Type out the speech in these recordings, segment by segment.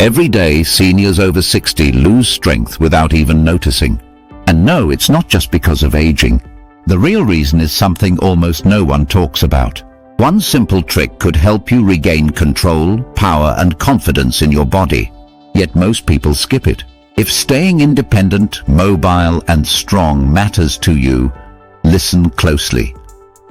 Every day, seniors over 60 lose strength without even noticing. And no, it's not just because of aging. The real reason is something almost no one talks about. One simple trick could help you regain control, power, and confidence in your body. Yet most people skip it. If staying independent, mobile, and strong matters to you, listen closely.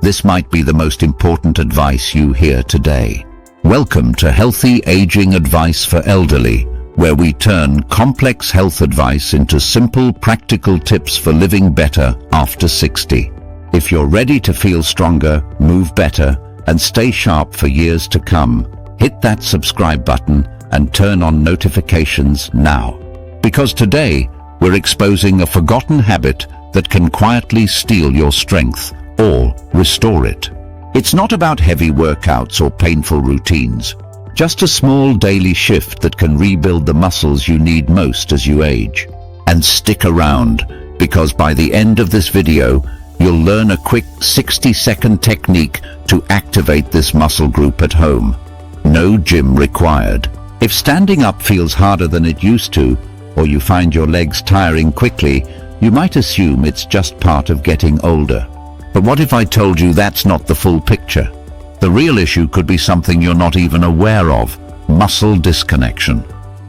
This might be the most important advice you hear today. Welcome to Healthy Aging Advice for Elderly, where we turn complex health advice into simple, practical tips for living better after 60. If you're ready to feel stronger, move better, and stay sharp for years to come, hit that subscribe button and turn on notifications now. Because today, we're exposing a forgotten habit that can quietly steal your strength or restore it. It's not about heavy workouts or painful routines, just a small daily shift that can rebuild the muscles you need most as you age. And stick around, because by the end of this video, you'll learn a quick 60-second technique to activate this muscle group at home. No gym required. If standing up feels harder than it used to, or you find your legs tiring quickly, you might assume it's just part of getting older. But what if I told you that's not the full picture? The real issue could be something you're not even aware of: muscle disconnection.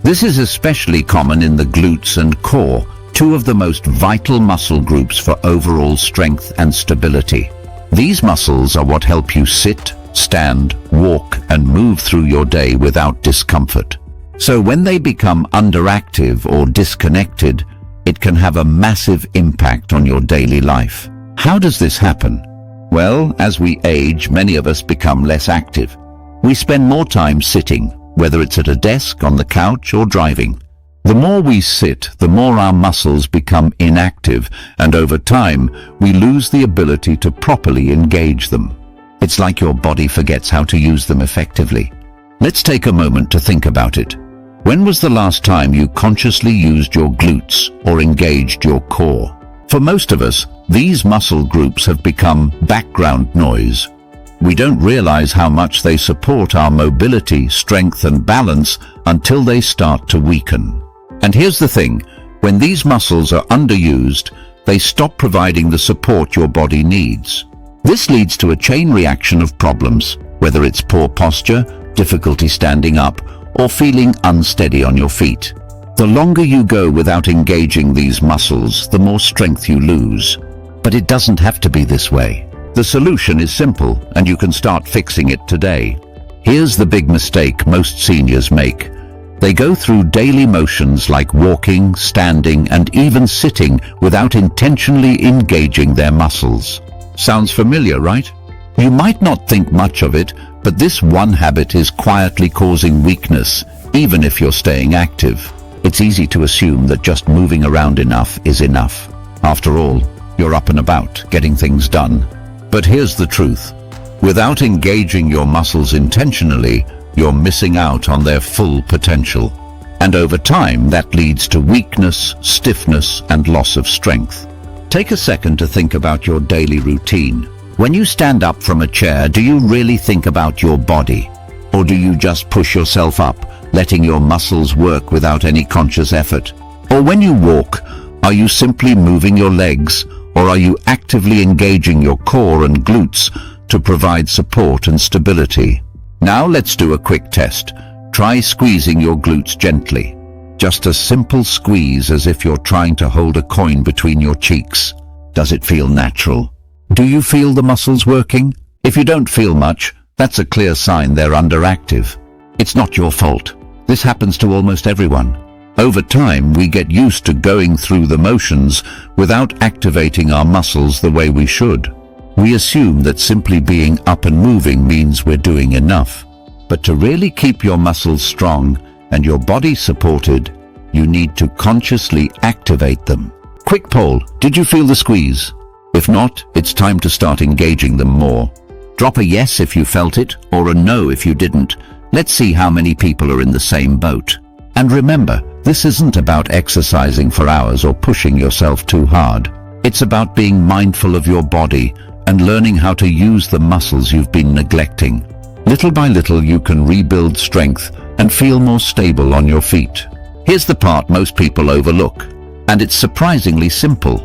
This is especially common in the glutes and core, two of the most vital muscle groups for overall strength and stability. These muscles are what help you sit, stand, walk, and move through your day without discomfort. So when they become underactive or disconnected, it can have a massive impact on your daily life. How does this happen? Well, as we age, many of us become less active. We spend more time sitting, whether it's at a desk, on the couch, or driving. The more we sit, the more our muscles become inactive, and over time, we lose the ability to properly engage them. It's like your body forgets how to use them effectively. Let's take a moment to think about it. When was the last time you consciously used your glutes or engaged your core? For most of us, these muscle groups have become background noise. We don't realize how much they support our mobility, strength, and balance until they start to weaken. And here's the thing, when these muscles are underused, they stop providing the support your body needs. This leads to a chain reaction of problems, whether it's poor posture, difficulty standing up, or feeling unsteady on your feet. The longer you go without engaging these muscles, the more strength you lose. But it doesn't have to be this way. The solution is simple, and you can start fixing it today. Here's the big mistake most seniors make. They go through daily motions like walking, standing, and even sitting without intentionally engaging their muscles. Sounds familiar, right? You might not think much of it, but this one habit is quietly causing weakness, even if you're staying active. It's easy to assume that just moving around enough is enough. After all, you're up and about, getting things done. But here's the truth. Without engaging your muscles intentionally, you're missing out on their full potential. And over time, that leads to weakness, stiffness, and loss of strength. Take a second to think about your daily routine. When you stand up from a chair, do you really think about your body? Or do you just push yourself up, letting your muscles work without any conscious effort? Or when you walk, are you simply moving your legs, or are you actively engaging your core and glutes to provide support and stability? Now let's do a quick test. Try squeezing your glutes gently. Just a simple squeeze, as if you're trying to hold a coin between your cheeks. Does it feel natural? Do you feel the muscles working? If you don't feel much, that's a clear sign they're underactive. It's not your fault. This happens to almost everyone. Over time, we get used to going through the motions without activating our muscles the way we should. We assume that simply being up and moving means we're doing enough. But to really keep your muscles strong and your body supported, you need to consciously activate them. Quick poll, did you feel the squeeze? If not, it's time to start engaging them more. Drop a yes if you felt it, or a no if you didn't. Let's see how many people are in the same boat. And remember, this isn't about exercising for hours or pushing yourself too hard. It's about being mindful of your body and learning how to use the muscles you've been neglecting. Little by little, you can rebuild strength, and feel more stable on your feet. Here's the part most people overlook, and it's surprisingly simple.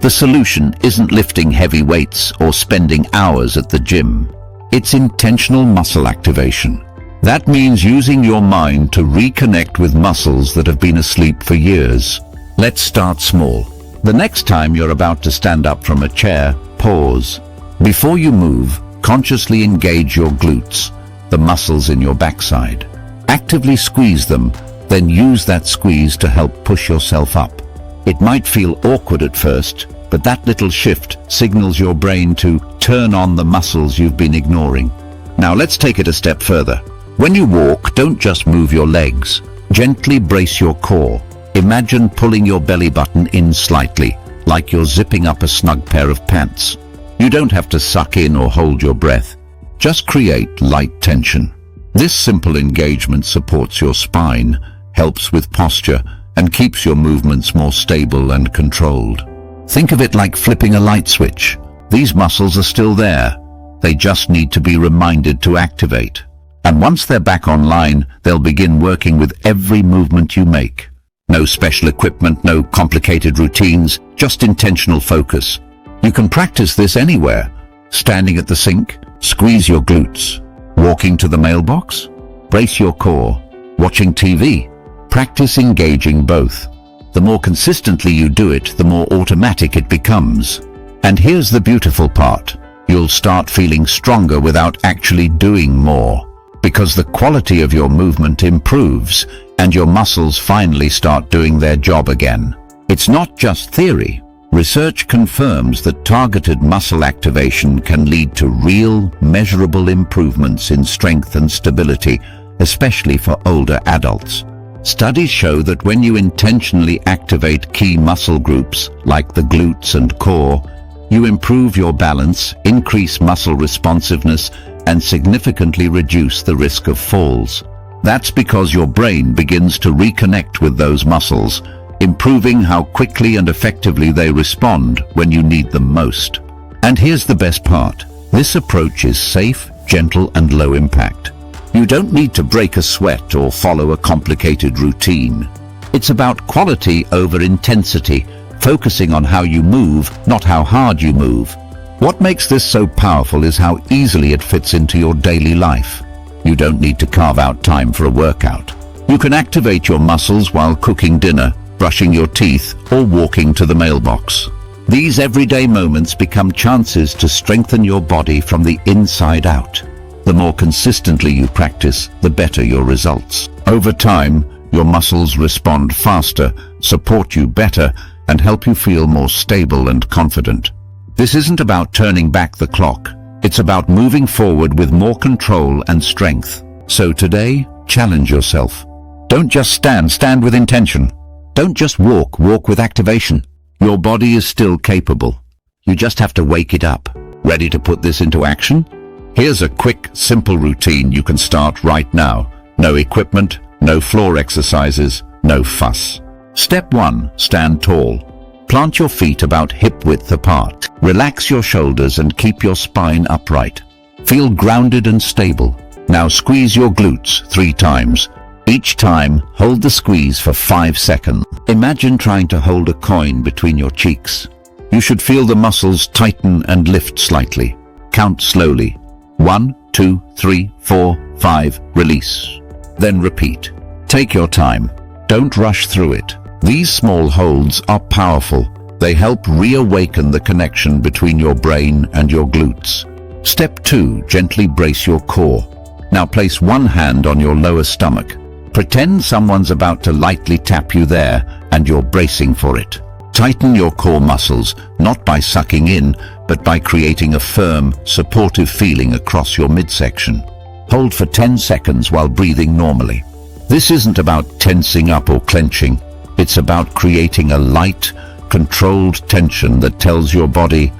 The solution isn't lifting heavy weights or spending hours at the gym. It's intentional muscle activation. That means using your mind to reconnect with muscles that have been asleep for years. Let's start small. The next time you're about to stand up from a chair, pause. Before you move, consciously engage your glutes, the muscles in your backside. Actively squeeze them, then use that squeeze to help push yourself up. It might feel awkward at first, but that little shift signals your brain to turn on the muscles you've been ignoring. Now let's take it a step further. When you walk, don't just move your legs. Gently brace your core. Imagine pulling your belly button in slightly, like you're zipping up a snug pair of pants. You don't have to suck in or hold your breath. Just create light tension. This simple engagement supports your spine, helps with posture, and keeps your movements more stable and controlled. Think of it like flipping a light switch. These muscles are still there. They just need to be reminded to activate. And once they're back online, they'll begin working with every movement you make. No special equipment, no complicated routines, just intentional focus. You can practice this anywhere. Standing at the sink, squeeze your glutes. Walking to the mailbox, brace your core. Watching TV, practice engaging both. The more consistently you do it, the more automatic it becomes. And here's the beautiful part. You'll start feeling stronger without actually doing more, because the quality of your movement improves and your muscles finally start doing their job again. It's not just theory. Research confirms that targeted muscle activation can lead to real, measurable improvements in strength and stability, especially for older adults. Studies show that when you intentionally activate key muscle groups, like the glutes and core, you improve your balance, increase muscle responsiveness, and significantly reduce the risk of falls. That's because your brain begins to reconnect with those muscles, improving how quickly and effectively they respond when you need them most. And here's the best part. This approach is safe, gentle, and low impact. You don't need to break a sweat or follow a complicated routine. It's about quality over intensity, focusing on how you move, not how hard you move. What makes this so powerful is how easily it fits into your daily life. You don't need to carve out time for a workout. You can activate your muscles while cooking dinner, brushing your teeth, or walking to the mailbox. These everyday moments become chances to strengthen your body from the inside out. The more consistently you practice, the better your results. Over time, your muscles respond faster, support you better, and help you feel more stable and confident. This isn't about turning back the clock. It's about moving forward with more control and strength. So today, challenge yourself. Don't just stand with intention. Don't just walk with activation. Your body is still capable. You just have to wake it up. Ready to put this into action? Here's a quick, simple routine you can start right now. No equipment, no floor exercises, no fuss. Step 1. Stand tall. Plant your feet about hip-width apart. Relax your shoulders and keep your spine upright. Feel grounded and stable. Now squeeze your glutes 3 times. Each time, hold the squeeze for 5 seconds. Imagine trying to hold a coin between your cheeks. You should feel the muscles tighten and lift slightly. Count slowly. 1, 2, 3, 4, 5, release. Then repeat. Take your time. Don't rush through it. These small holds are powerful. They help reawaken the connection between your brain and your glutes. Step 2. Gently brace your core. Now place one hand on your lower stomach. Pretend someone's about to lightly tap you there and you're bracing for it. Tighten your core muscles, not by sucking in, but by creating a firm, supportive feeling across your midsection. Hold for 10 seconds while breathing normally. This isn't about tensing up or clenching. It's about creating a light, controlled tension that tells your body,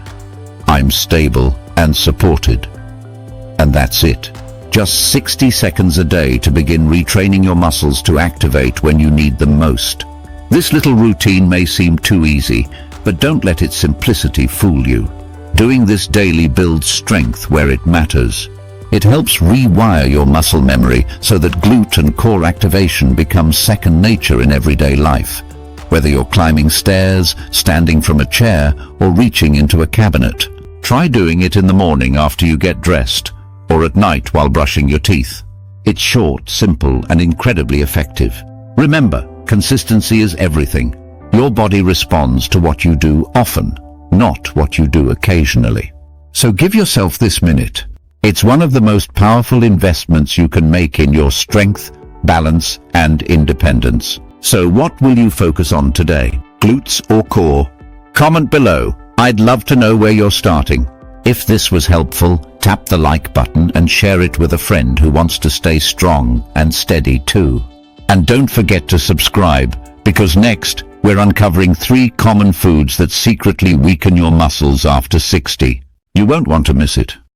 I'm stable and supported. And that's it. Just 60 seconds a day to begin retraining your muscles to activate when you need them most. This little routine may seem too easy, but don't let its simplicity fool you. Doing this daily builds strength where it matters. It helps rewire your muscle memory so that glute and core activation becomes second nature in everyday life. Whether you're climbing stairs, standing from a chair, or reaching into a cabinet, try doing it in the morning after you get dressed, or at night while brushing your teeth. It's short, simple, and incredibly effective. Remember, consistency is everything. Your body responds to what you do often, not what you do occasionally. So give yourself this minute. It's one of the most powerful investments you can make in your strength, balance, and independence. So what will you focus on today? Glutes or core? Comment below. I'd love to know where you're starting. If this was helpful, tap the like button and share it with a friend who wants to stay strong and steady too. And don't forget to subscribe, because next, we're uncovering 3 common foods that secretly weaken your muscles after 60. You won't want to miss it.